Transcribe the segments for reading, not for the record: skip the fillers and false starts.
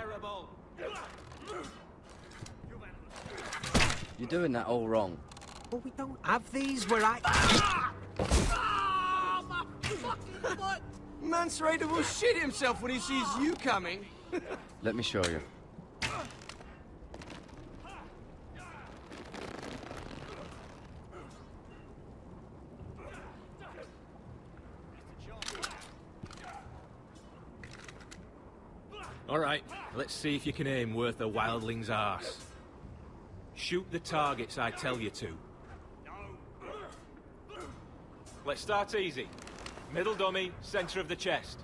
terrible. You're doing that all wrong. Well, we don't have these where I... Oh, my fucking foot! Mance Raider will shit himself when he sees you coming. Let me show you. All right, let's see if you can aim worth a wildling's arse. Shoot the targets I tell you to. Let's start easy. Middle dummy, center of the chest.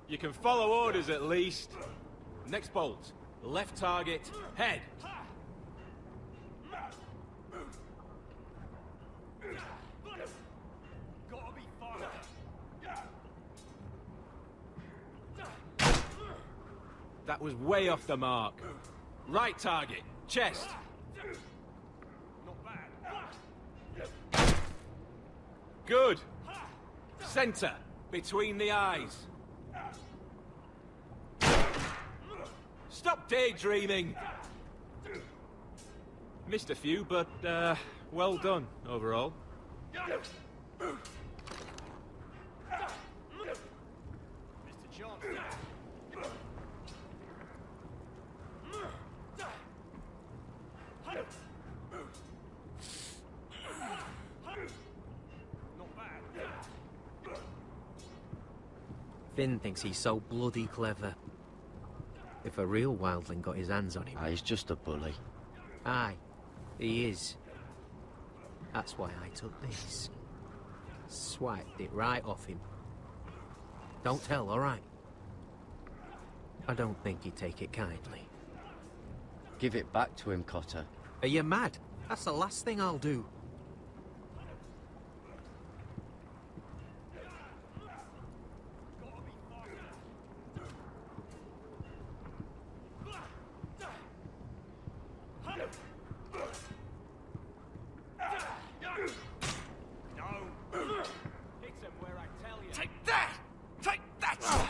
You can follow orders at least. Next bolt. Left target, head. That was way off the mark. Right target, chest. Good. Center, between the eyes. Stop daydreaming. Missed a few, but well done overall. Finn thinks he's so bloody clever. If a real wildling got his hands on him... Ah, he's just a bully. Aye, he is. That's why I took this. Swiped it right off him. Don't tell, all right? I don't think he'd take it kindly. Give it back to him, Cotter. Are you mad? That's the last thing I'll do.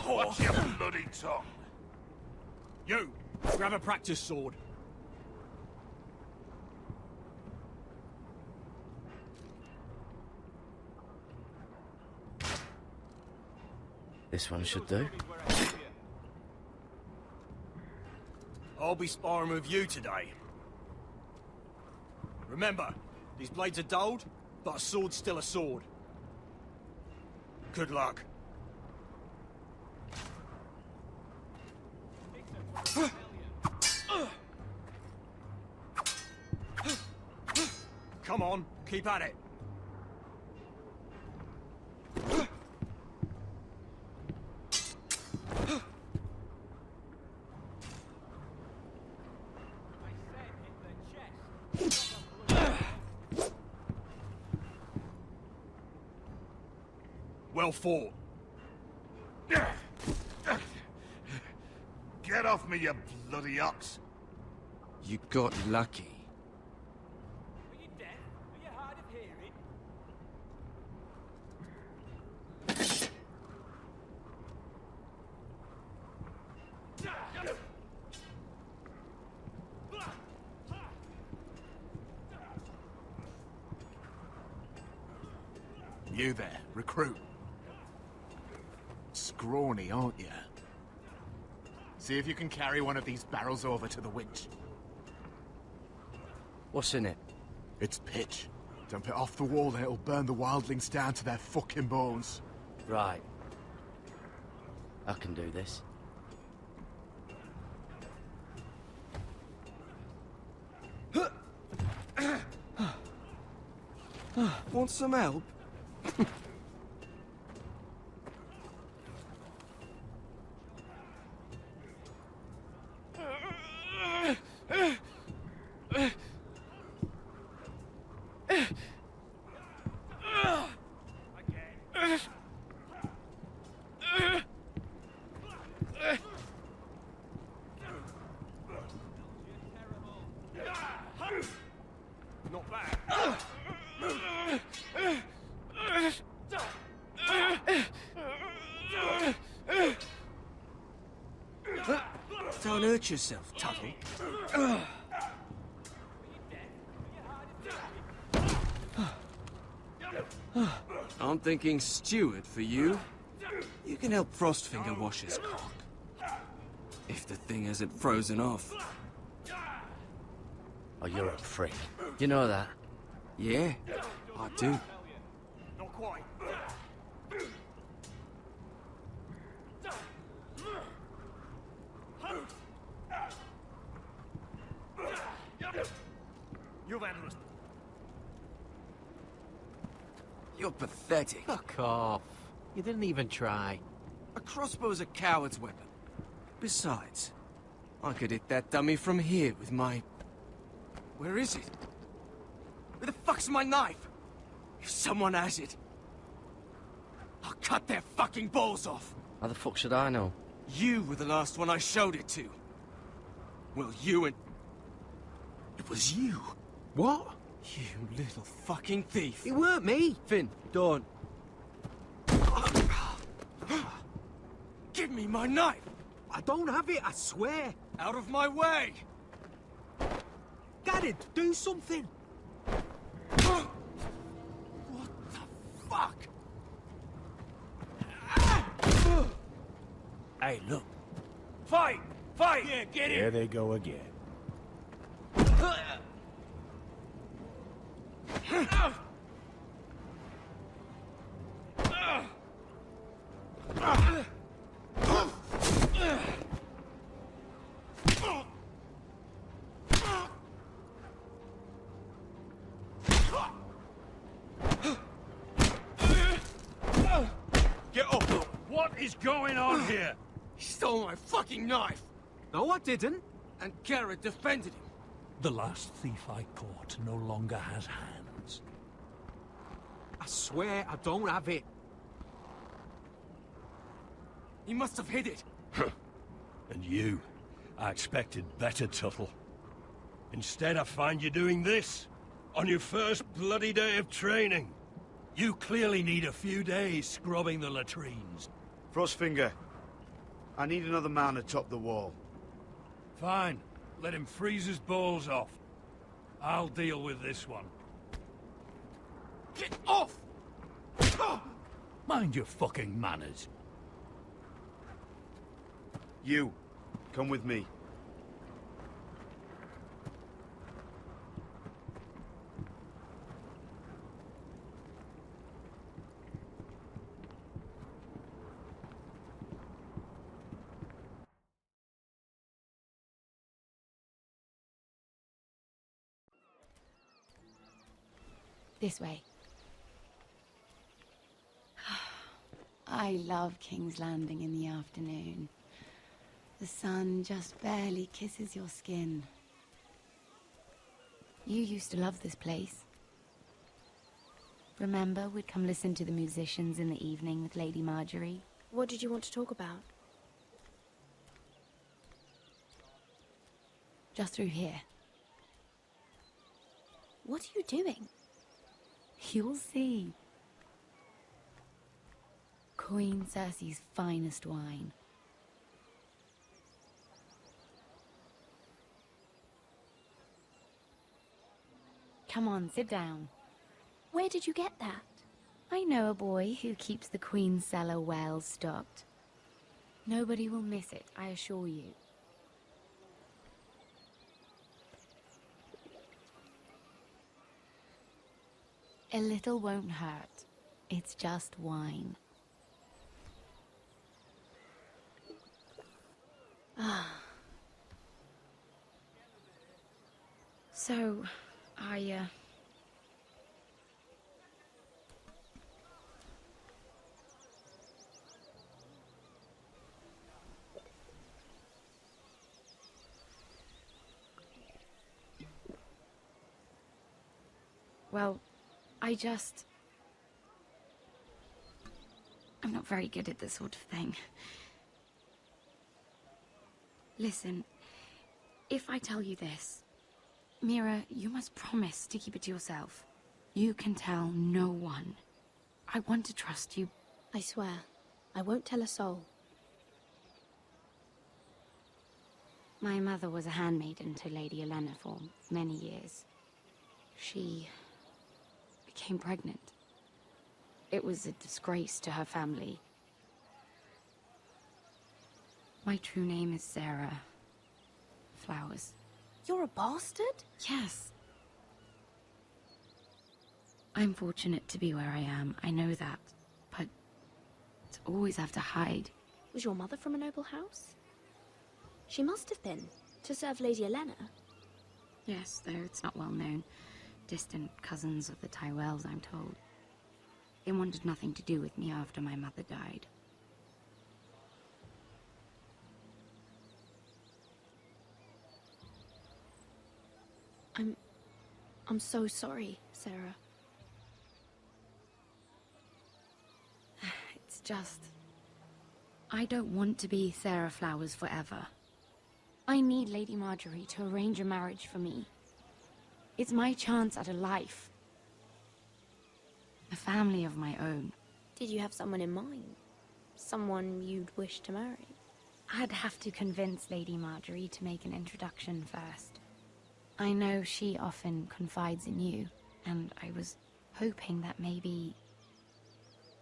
Watch your bloody tongue. You, grab a practice sword. This one should do. I'll be sparring with you today. Remember, these blades are dulled, but a sword's still a sword. Good luck. Come on, keep at it. Well fought. Get off me, you bloody ox. You got lucky. Are you deaf? Are you hard of hearing? You there, recruit. Scrawny, aren't you? See if you can carry one of these barrels over to the winch. What's in it? It's pitch. Dump it off the wall and it'll burn the wildlings down to their fucking bones. Right. I can do this. Want some help? Not bad. Can't hurt yourself, Tuttle. I'm thinking steward for you. You can help Frostfinger wash his cock. If the thing hasn't frozen off. Oh, you're a freak. You know that? Yeah, I do. Not quite. You've handled. You're pathetic. Fuck off. You didn't even try. A crossbow's a coward's weapon. Besides, I could hit that dummy from here with my... Where is it? Where the fuck's my knife? If someone has it, I'll cut their fucking balls off. How the fuck should I know? You were the last one I showed it to. Well, you and... It was you. What? You little fucking thief. It weren't me. Finn, don't. Give me my knife! I don't have it, I swear. Out of my way! Garrett, do something. What the fuck? Hey, look. Fight! Fight! Yeah, get There in! they go again. Get off! What is going on here? He stole my fucking knife! No, I didn't. And Garrett defended him. The last thief I caught no longer has hands. I swear I don't have it. He must have hid it. And you, I expected better, Tuttle. Instead, I find you doing this on your first bloody day of training. You clearly need a few days scrubbing the latrines. Frostfinger, I need another man to top the wall. Fine, let him freeze his balls off. I'll deal with this one. Get off! Mind your fucking manners. You, come with me. This way. I love King's Landing in the afternoon. The sun just barely kisses your skin. You used to love this place. Remember, we'd come listen to the musicians in the evening with Lady Marjorie? What did you want to talk about? Just through here. What are you doing? You'll see. Queen Cersei's finest wine. Come on, sit down. Where did you get that? I know a boy who keeps the Queen's cellar well stocked. Nobody will miss it, I assure you. A little won't hurt. It's just wine. Ah. So, well, I'm not very good at this sort of thing. Listen, if I tell you this, Mira, you must promise to keep it to yourself. You can tell no one. I want to trust you. I swear, I won't tell a soul. My mother was a handmaiden to Lady Elena for many years. She became pregnant. It was a disgrace to her family. My true name is Sarah Flowers. You're a bastard? Yes. I'm fortunate to be where I am, I know that. But to always have to hide. Was your mother from a noble house? She must have been, to serve Lady Elena. Yes, though it's not well known. Distant cousins of the Tyrells, I'm told. They wanted nothing to do with me after my mother died. I'm so sorry, Sarah. It's just... I don't want to be Sarah Flowers forever. I need Lady Marjorie to arrange a marriage for me. It's my chance at a life. A family of my own. Did you have someone in mind? Someone you'd wish to marry? I'd have to convince Lady Marjorie to make an introduction first. I know she often confides in you, and I was hoping that maybe...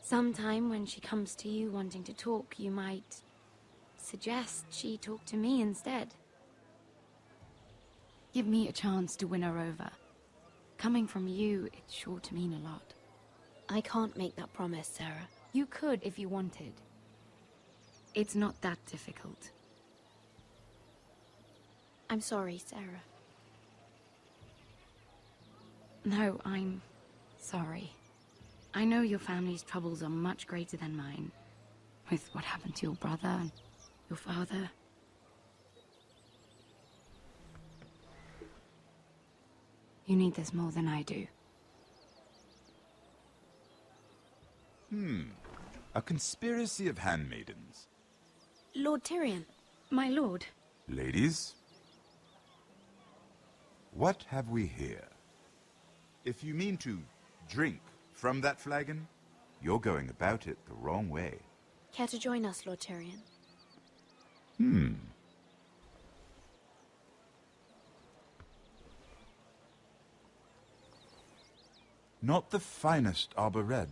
sometime when she comes to you wanting to talk, you might suggest she talk to me instead. Give me a chance to win her over. Coming from you, it's sure to mean a lot. I can't make that promise, Sarah. You could if you wanted. It's not that difficult. I'm sorry, Sarah. No, I'm sorry. I know your family's troubles are much greater than mine. With what happened to your brother and your father. You need this more than I do. A conspiracy of handmaidens. Lord Tyrion. My lord. Ladies, what have we here? If you mean to drink from that flagon, you're going about it the wrong way. Care to join us, Lord Tyrion? Not the finest arbor red,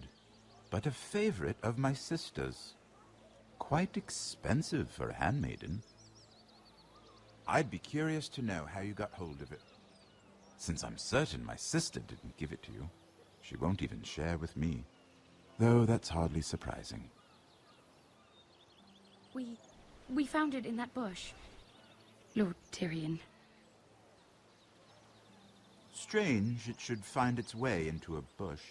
but a favorite of my sister's. Quite expensive for a handmaiden. I'd be curious to know how you got hold of it. Since I'm certain my sister didn't give it to you, she won't even share with me. Though that's hardly surprising. We found it in that bush. Lord Tyrion. Strange it should find its way into a bush.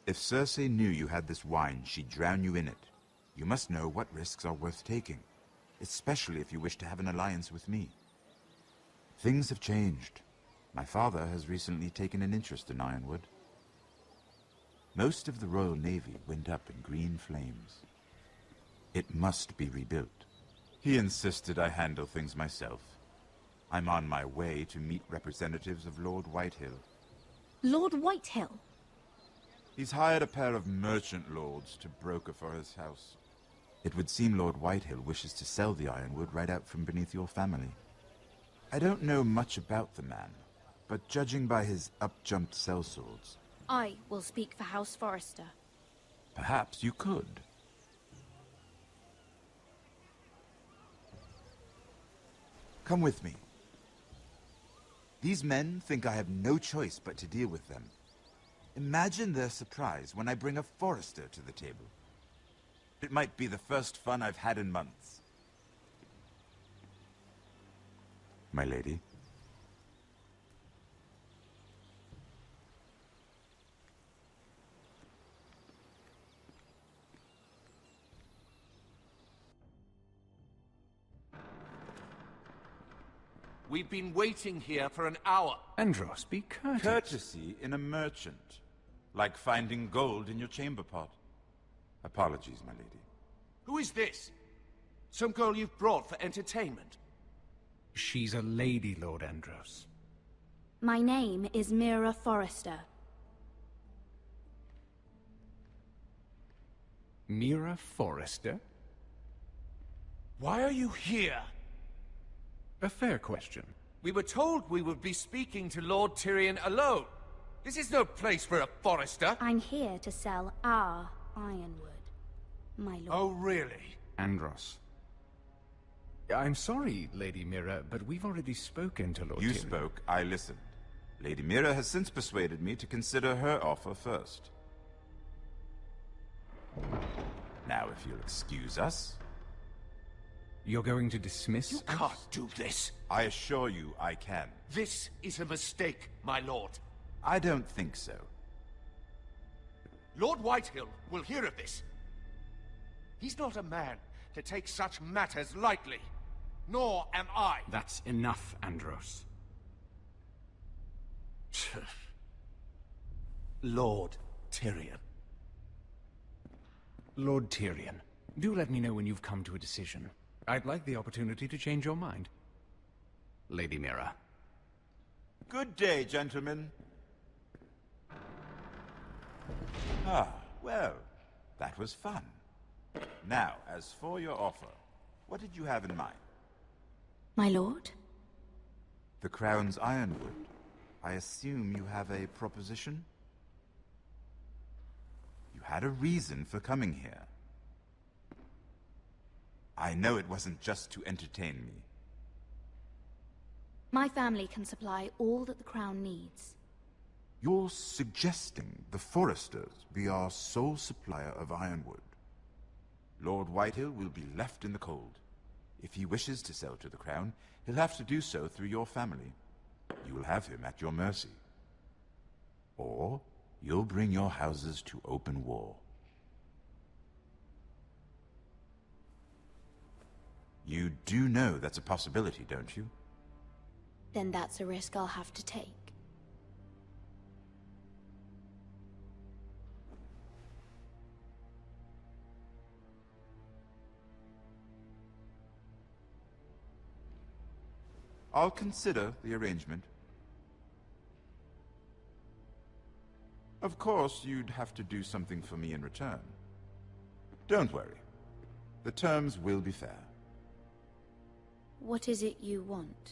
If Cersei knew you had this wine, she'd drown you in it. You must know what risks are worth taking, especially if you wish to have an alliance with me. Things have changed. My father has recently taken an interest in Ironwood. Most of the Royal Navy went up in green flames. It must be rebuilt. He insisted I handle things myself. I'm on my way to meet representatives of Lord Whitehill. Lord Whitehill? He's hired a pair of merchant lords to broker for his house. It would seem Lord Whitehill wishes to sell the Ironwood right out from beneath your family. I don't know much about the man, but judging by his up-jumped sellswords... I will speak for House Forrester. Perhaps you could. Come with me. These men think I have no choice but to deal with them. Imagine their surprise when I bring a Forrester to the table. It might be the first fun I've had in months. My lady. We've been waiting here for an hour. Andros, be courteous. Courtesy in a merchant. Like finding gold in your chamber pot. Apologies, my lady. Who is this? Some girl you've brought for entertainment? She's a lady, Lord Andros. My name is Mira Forrester. Mira Forrester? Why are you here? A fair question. We were told we would be speaking to Lord Tyrion alone. This is no place for a forester. I'm here to sell our ironwood, my lord. Oh, really? Andros. I'm sorry, Lady Mira, but we've already spoken to Lord You Tyrion. spoke, I listened. Lady Mira has since persuaded me to consider her offer first. Now, if you'll excuse us... You're going to dismiss You us? can't do this. I assure you I can. This is a mistake, my lord. I don't think so. Lord Whitehill will hear of this. He's not a man to take such matters lightly. Nor am I. That's enough, Andros. Lord Tyrion. Lord Tyrion, do let me know when you've come to a decision. I'd like the opportunity to change your mind. Lady Mira. Good day, gentlemen. Ah, well, that was fun. Now, as for your offer, what did you have in mind? My lord? The Crown's ironwood. I assume you have a proposition? You had a reason for coming here. I know it wasn't just to entertain me. My family can supply all that the crown needs. You're suggesting the Foresters be our sole supplier of ironwood. Lord Whitehill will be left in the cold. If he wishes to sell to the Crown, he'll have to do so through your family. You will have him at your mercy. Or you'll bring your houses to open war. You do know that's a possibility, don't you? Then that's a risk I'll have to take. I'll consider the arrangement. Of course, you'd have to do something for me in return. Don't worry. The terms will be fair. What is it you want?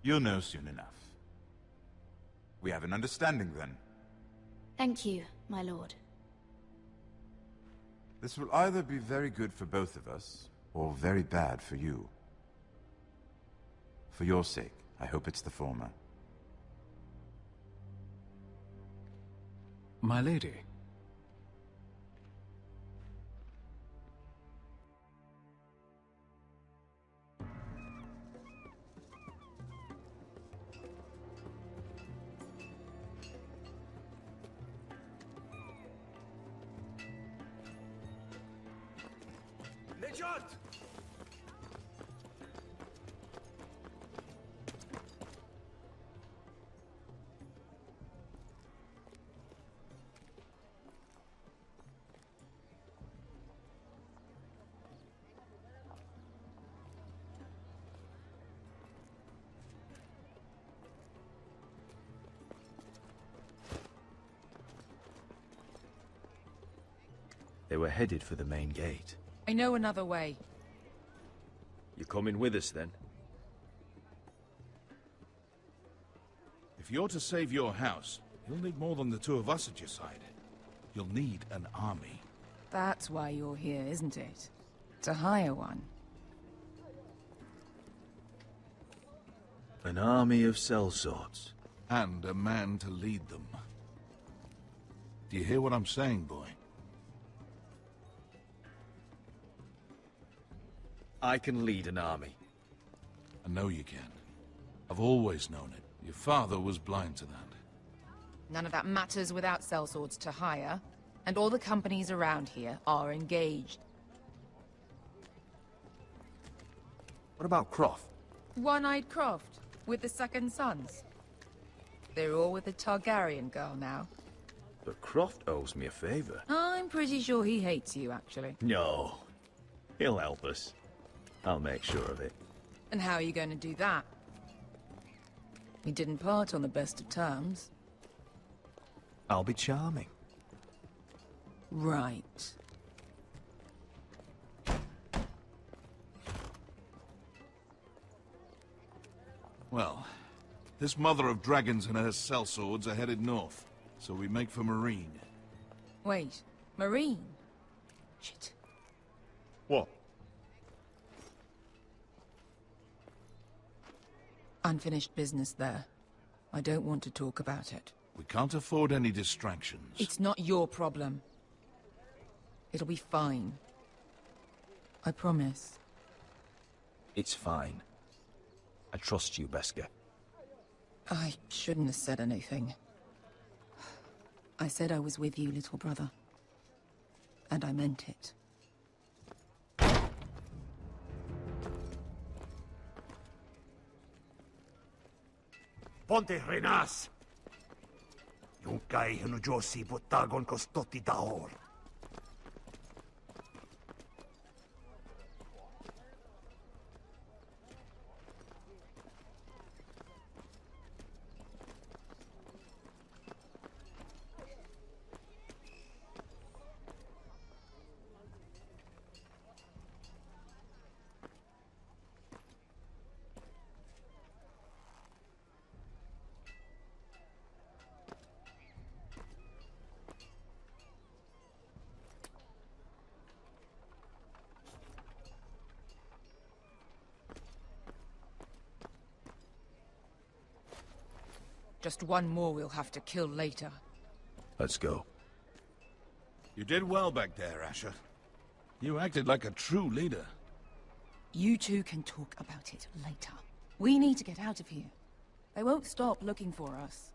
You'll know soon enough. We have an understanding, then. Thank you, my lord. This will either be very good for both of us, or very bad for you. For your sake, I hope it's the former. My lady. Nejat! They were headed for the main gate. I know another way. You coming with us, then? If you're to save your house, you'll need more than the two of us at your side. You'll need an army. That's why you're here, isn't it? To hire one. An army of sellswords. And a man to lead them. Do you hear what I'm saying, boy? I can lead an army. I know you can. I've always known it. Your father was blind to that. None of that matters without sellswords to hire. And all the companies around here are engaged. What about Croft? One-eyed Croft, with the second sons. They're all with the Targaryen girl now. But Croft owes me a favor. I'm pretty sure he hates you, actually. No. He'll help us. I'll make sure of it. And how are you going to do that? We didn't part on the best of terms. I'll be charming. Right. Well, this mother of dragons and her sellswords are headed north, so we make for Marine. Wait, Marine? Shit. What? Unfinished business there. I don't want to talk about it. We can't afford any distractions. It's not your problem. It'll be fine. I promise. It's fine. I trust you, Beskar. I shouldn't have said anything. I said I was with you, little brother. And I meant it. Ponte Renas! Yung kai hanujosi botagon kostoti daor. Just one more we'll have to kill later. Let's go. You did well back there, Asher. You acted like a true leader. You two can talk about it later. We need to get out of here. They won't stop looking for us.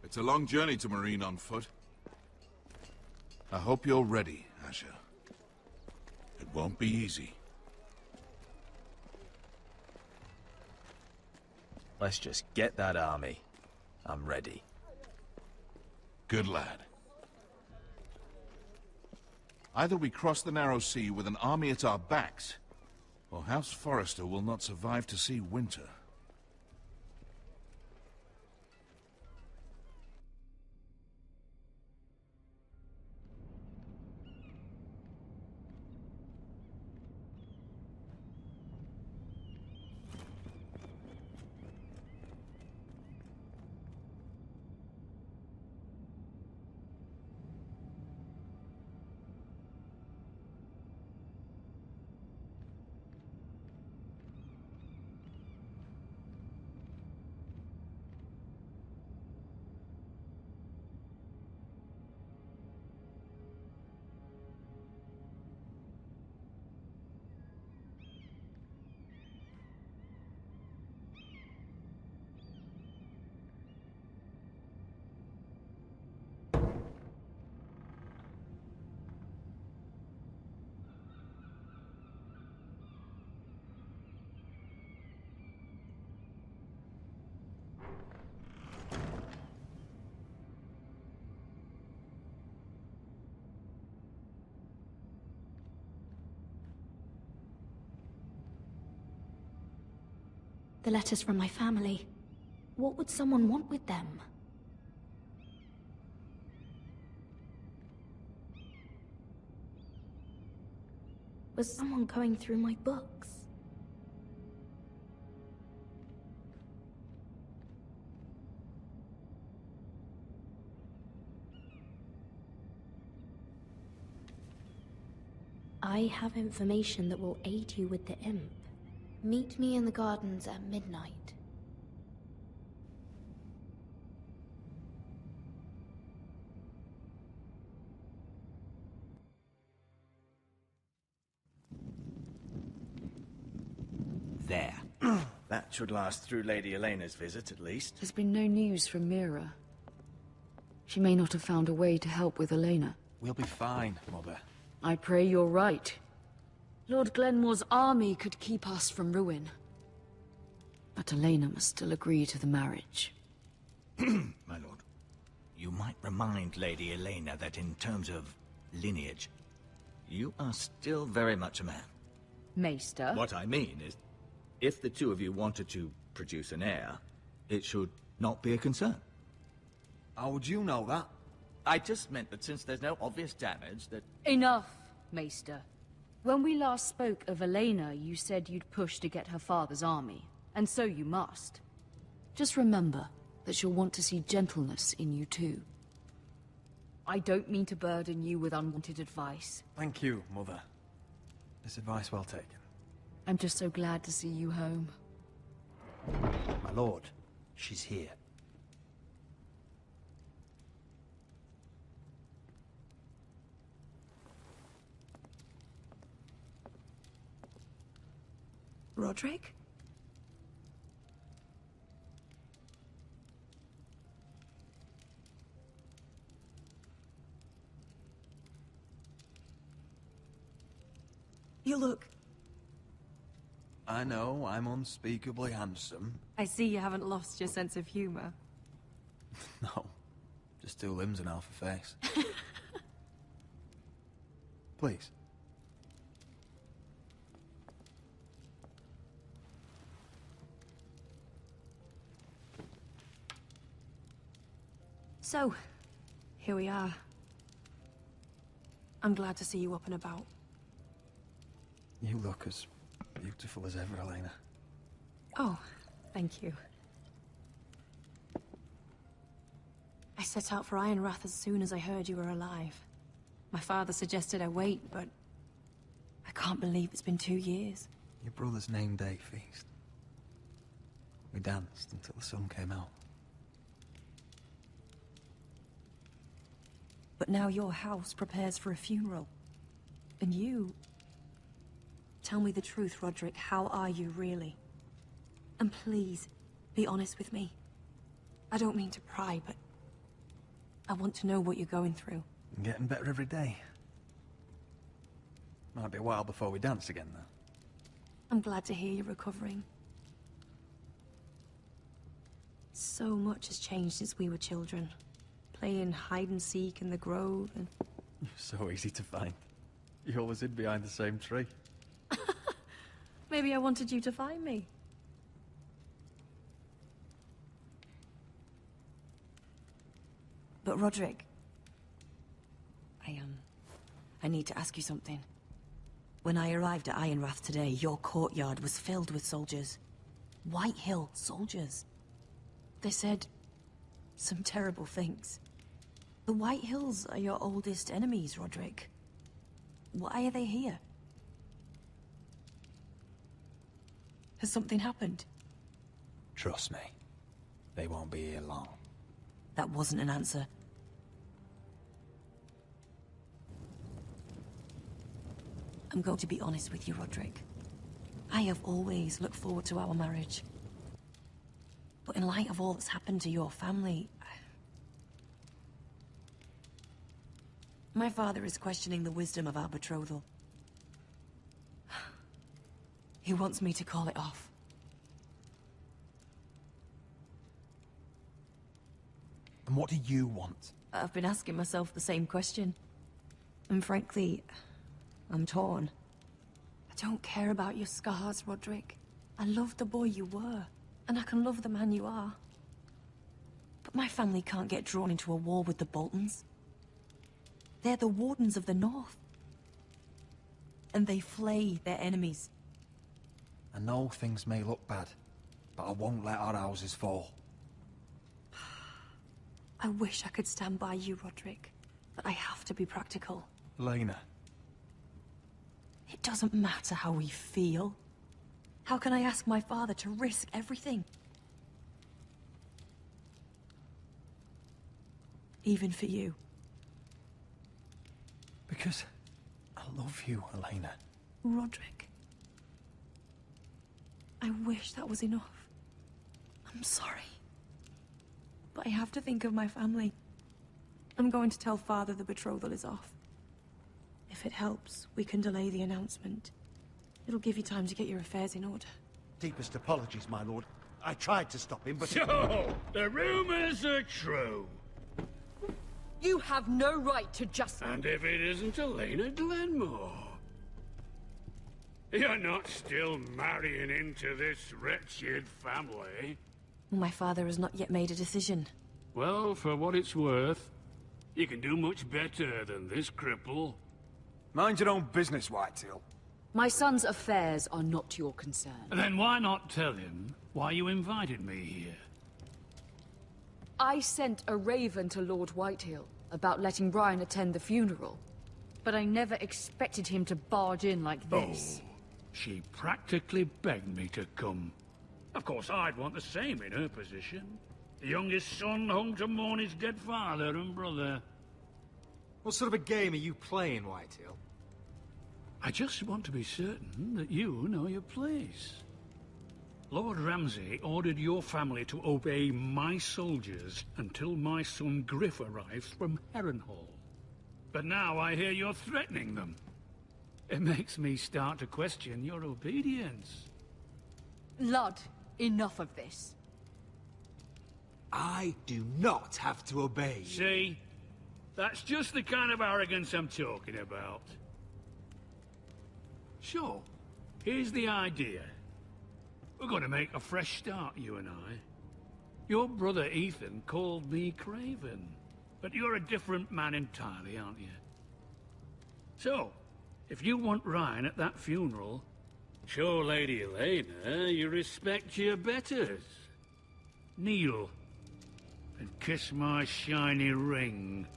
It's a long journey to Marine on foot. I hope you're ready, Asher. It won't be easy. Let's just get that army. I'm ready. Good lad. Either we cross the narrow sea with an army at our backs, or House Forrester will not survive to see winter. The letters from my family. What would someone want with them? Was someone going through my books? I have information that will aid you with the imp. Meet me in the gardens at midnight. There. That should last through Lady Elena's visit, at least. There's been no news from Mira. She may not have found a way to help with Elena. We'll be fine, Mother. I pray you're right. Lord Glenmore's army could keep us from ruin. But Elena must still agree to the marriage. My lord, you might remind Lady Elena that in terms of lineage, you are still very much a man. Maester? What I mean is, if the two of you wanted to produce an heir, it should not be a concern. How would you know that? I just meant that since there's no obvious damage, that... Enough, Maester. When we last spoke of Elena, you said you'd push to get her father's army. and so you must. Just remember that she'll want to see gentleness in you too. I don't mean to burden you with unwanted advice. Thank you, Mother. This advice well taken. I'm just so glad to see you home. My lord, she's here. Roderick? You look... I know, I'm unspeakably handsome. I see you haven't lost your sense of humor. No, just two limbs and half a face. Please. So, here we are. I'm glad to see you up and about. You look as beautiful as ever, Elena. Oh, thank you. I set out for Ironrath as soon as I heard you were alive. My father suggested I wait, but I can't believe it's been 2 years. Your brother's name day feast. We danced until the sun came out. But now your house prepares for a funeral. And you... Tell me the truth, Roderick. How are you, really? And please, be honest with me. I don't mean to pry, but... I want to know what you're going through. I'm getting better every day. Might be a while before we dance again, though. I'm glad to hear you're recovering. So much has changed since we were children. Playing hide-and-seek in the grove and... You're so easy to find. You always hid behind the same tree. Maybe I wanted you to find me. But Roderick... I need to ask you something. When I arrived at Ironrath today, your courtyard was filled with soldiers. White Hill soldiers. They said some terrible things. The White Hills are your oldest enemies, Roderick. Why are they here? Has something happened? Trust me. They won't be here long. That wasn't an answer. I'm going to be honest with you, Roderick. I have always looked forward to our marriage. But in light of all that's happened to your family... My father is questioning the wisdom of our betrothal. He wants me to call it off. And what do you want? I've been asking myself the same question. And frankly, I'm torn. I don't care about your scars, Roderick. I love the boy you were, and I can love the man you are. But my family can't get drawn into a war with the Boltons. They're the Wardens of the North. And they flay their enemies. I know things may look bad, but I won't let our houses fall. I wish I could stand by you, Roderick, but I have to be practical. Lena. It doesn't matter how we feel. How can I ask my father to risk everything? Even for you. Because I love you, Elena. Roderick. I wish that was enough. I'm sorry. But I have to think of my family. I'm going to tell Father the betrothal is off. If it helps, we can delay the announcement. It'll give you time to get your affairs in order. Deepest apologies, my lord. I tried to stop him, but... So, the rumors are true. You have no right to just... And if it isn't Elena Glenmore? You're not still marrying into this wretched family? My father has not yet made a decision. Well, for what it's worth, you can do much better than this cripple. Mind your own business, Whitetail. My son's affairs are not your concern. Then why not tell him why you invited me here? I sent a raven to Lord Whitehill about letting Brian attend the funeral. But I never expected him to barge in like this. Oh, she practically begged me to come. Of course, I'd want the same in her position. The youngest son home to mourn his dead father and brother. What sort of a game are you playing, Whitehill? I just want to be certain that you know your place. Lord Ramsay ordered your family to obey my soldiers until my son Griff arrives from Harrenhal. But now I hear you're threatening them. It makes me start to question your obedience. Lud, enough of this. I do not have to obey you. See? That's just the kind of arrogance I'm talking about. So, here's the idea. We're going to make a fresh start, you and I. Your brother Ethan called me Craven, but you're a different man entirely, aren't you? So, if you want Ryan at that funeral, show Lady Elena you respect your betters. Kneel and kiss my shiny ring.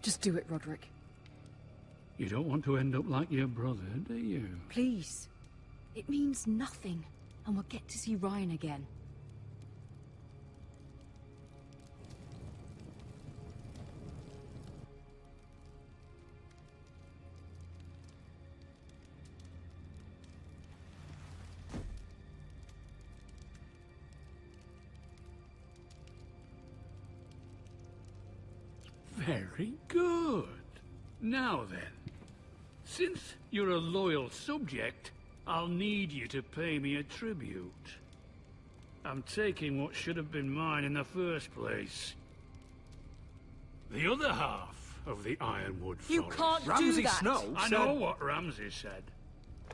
Just do it, Roderick. You don't want to end up like your brother, do you? Please. It means nothing, and we'll get to see Ryan again. Very good. Now then, since you're a loyal subject, I'll need you to pay me a tribute. I'm taking what should have been mine in the first place. The other half of the Ironwood Forest. You can't do that! Snow I know what Ramsay said.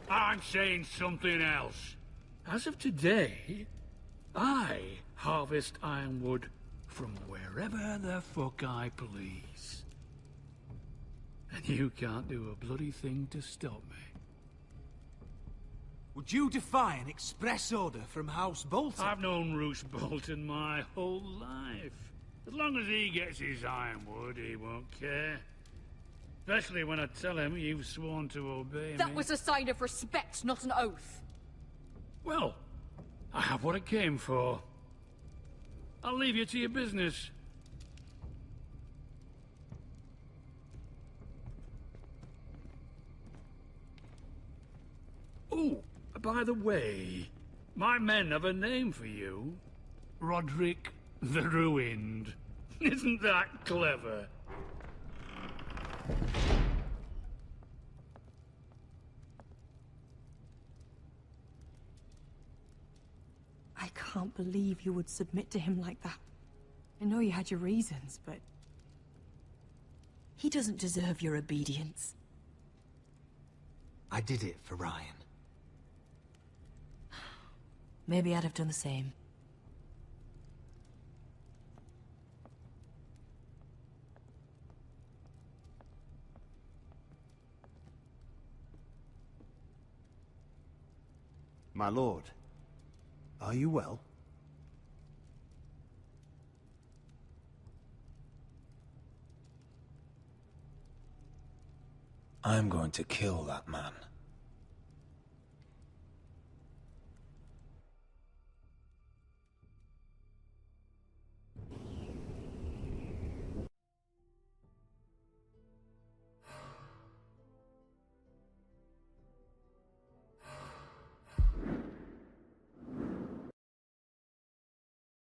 I'm saying something else. As of today, I harvest ironwood from wherever the fuck I please. And you can't do a bloody thing to stop me. Would you defy an express order from House Bolton? I've known Roose Bolton my whole life. As long as he gets his ironwood, he won't care. Especially when I tell him you've sworn to obey me. That was a sign of respect, not an oath. Well, I have what I came for. I'll leave you to your business. Oh, by the way, my men have a name for you. Roderick the Ruined. Isn't that clever? I can't believe you would submit to him like that. I know you had your reasons, but... he doesn't deserve your obedience. I did it for Ryan. Maybe I'd have done the same. My lord, are you well? I'm going to kill that man.